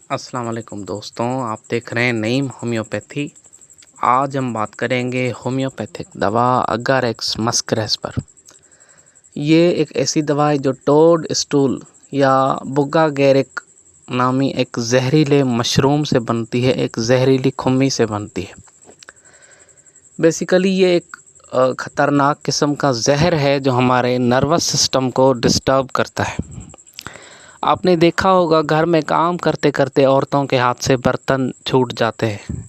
अस्सलाम वालेकुम दोस्तों, आप देख रहे हैं नईम होम्योपैथी। आज हम बात करेंगे होम्योपैथिक दवा अगारेक्स मस्करेस पर। ये एक ऐसी दवा है जो टोड स्टूल या बुग्गा गैरिक नामी एक जहरीले मशरूम से बनती है, एक जहरीली खुम्मी से बनती है। बेसिकली ये एक ख़तरनाक किस्म का जहर है जो हमारे नर्वस सिस्टम को डिस्टर्ब करता है। आपने देखा होगा घर में काम करते करते औरतों के हाथ से बर्तन छूट जाते हैं।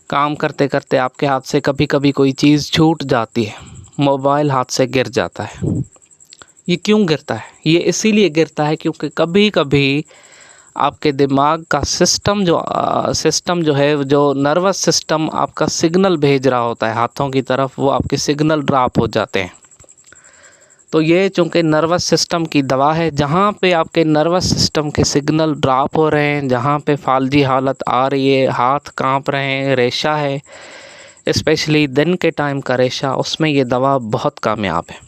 काम करते करते आपके हाथ से कभी कभी कोई चीज़ छूट जाती है, मोबाइल हाथ से गिर जाता है। ये क्यों गिरता है? ये इसीलिए गिरता है क्योंकि कभी कभी आपके दिमाग का सिस्टम जो है, जो नर्वस सिस्टम आपका सिग्नल भेज रहा होता है हाथों की तरफ, वो आपके सिग्नल ड्रॉप हो जाते हैं। तो ये चूँकि नर्वस सिस्टम की दवा है, जहाँ पे आपके नर्वस सिस्टम के सिग्नल ड्रॉप हो रहे हैं, जहाँ पे फालजी हालत आ रही है, हाथ कांप रहे हैं, रेशा है, स्पेशली दिन के टाइम का रेशा, उसमें ये दवा बहुत कामयाब है।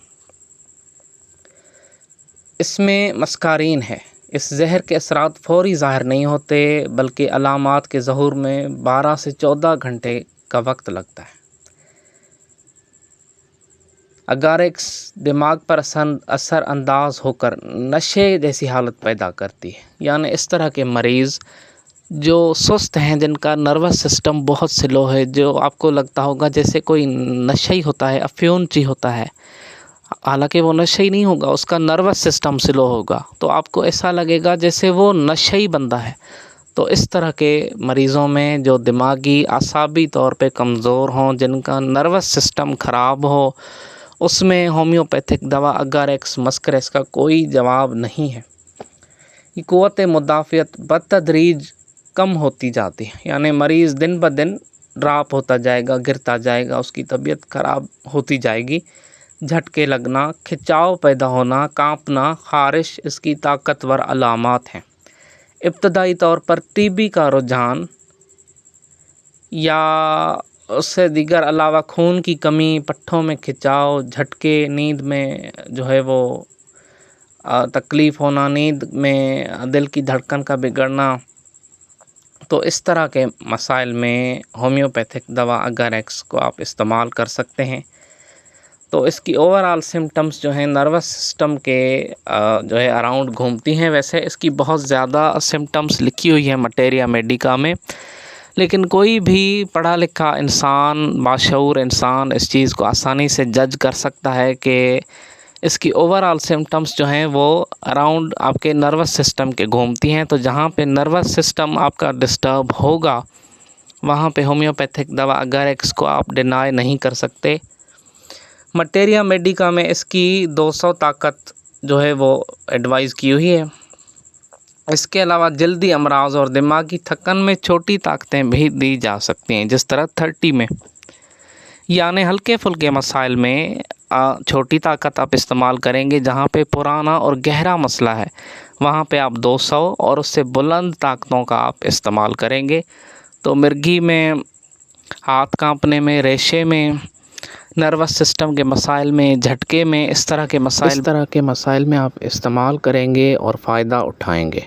इसमें मस्कारीन है। इस जहर के असरात फौरी ज़ाहिर नहीं होते, बल्कि अलामात के ज़हूर में 12 से 14 घंटे का वक्त लगता है। अगारेक्स दिमाग पर असर अंदाज होकर नशे जैसी हालत पैदा करती है। यानी इस तरह के मरीज़ जो सुस्त हैं, जिनका नर्वस सिस्टम बहुत स्लो है, जो आपको लगता होगा जैसे कोई नशा ही होता है, अफ्यून ची होता है, हालांकि वो नशा ही नहीं होगा, उसका नर्वस सिस्टम स्लो होगा, तो आपको ऐसा लगेगा जैसे वो नशा ही बंदा है। तो इस तरह के मरीज़ों में जो दिमागी आसाबी तौर पे कमज़ोर हों, जिनका नर्वस सिस्टम ख़राब हो, उसमें होम्योपैथिक दवा अगारेक्स मस्करेस का कोई जवाब नहीं है। ये क़ुव्वत मुदाफ़ियत बतदरीज कम होती जाती है, यानी मरीज़ दिन ब दिन ड्राप होता जाएगा, गिरता जाएगा, उसकी तबीयत ख़राब होती जाएगी। झटके लगना, खिंचाव पैदा होना, कांपना, ख़ारिश इसकी ताकतवर अलामात हैं। इब्तदाई तौर पर टीबी का रुझान या उससे दीगर अलावा खून की कमी, पट्ठों में खिंचाव, झटके, नींद में जो है वो तकलीफ़ होना, नींद में दिल की धड़कन का बिगड़ना, तो इस तरह के मसाइल में होम्योपैथिक दवा अगारेक्स को आप इस्तेमाल कर सकते हैं। तो इसकी ओवरऑल सिम्टम्स जो हैं नर्वस सिस्टम के जो है अराउंड घूमती हैं। वैसे इसकी बहुत ज़्यादा सिम्टम्स लिखी हुई है मटेरिया मेडिका में, लेकिन कोई भी पढ़ा लिखा इंसान, बाशऊर इंसान इस चीज़ को आसानी से जज कर सकता है कि इसकी ओवरऑल सिम्टम्स जो हैं वो अराउंड आपके नर्वस सिस्टम के घूमती हैं। तो जहाँ पे नर्वस सिस्टम आपका डिस्टर्ब होगा, वहाँ पे होम्योपैथिक दवा अगारेक्स को आप डिनाई नहीं कर सकते। मटेरिया मेडिका में इसकी 200 ताकत जो है वो एडवाइज़ की हुई है। इसके अलावा जल्दी अमराज और दिमागी थकन में छोटी ताकतें भी दी जा सकती हैं, जिस तरह 30 में, यानी हल्के फुल्के मसाइल में छोटी ताकत आप इस्तेमाल करेंगे। जहाँ पे पुराना और गहरा मसला है, वहाँ पे आप 200 और उससे बुलंद ताकतों का आप इस्तेमाल करेंगे। तो मिर्गी में, हाथ कांपने में, रेशे में, नर्वस सिस्टम के मसाइल में, झटके में, इस तरह के मसाइल में आप इस्तेमाल करेंगे और फ़ायदा उठाएंगे।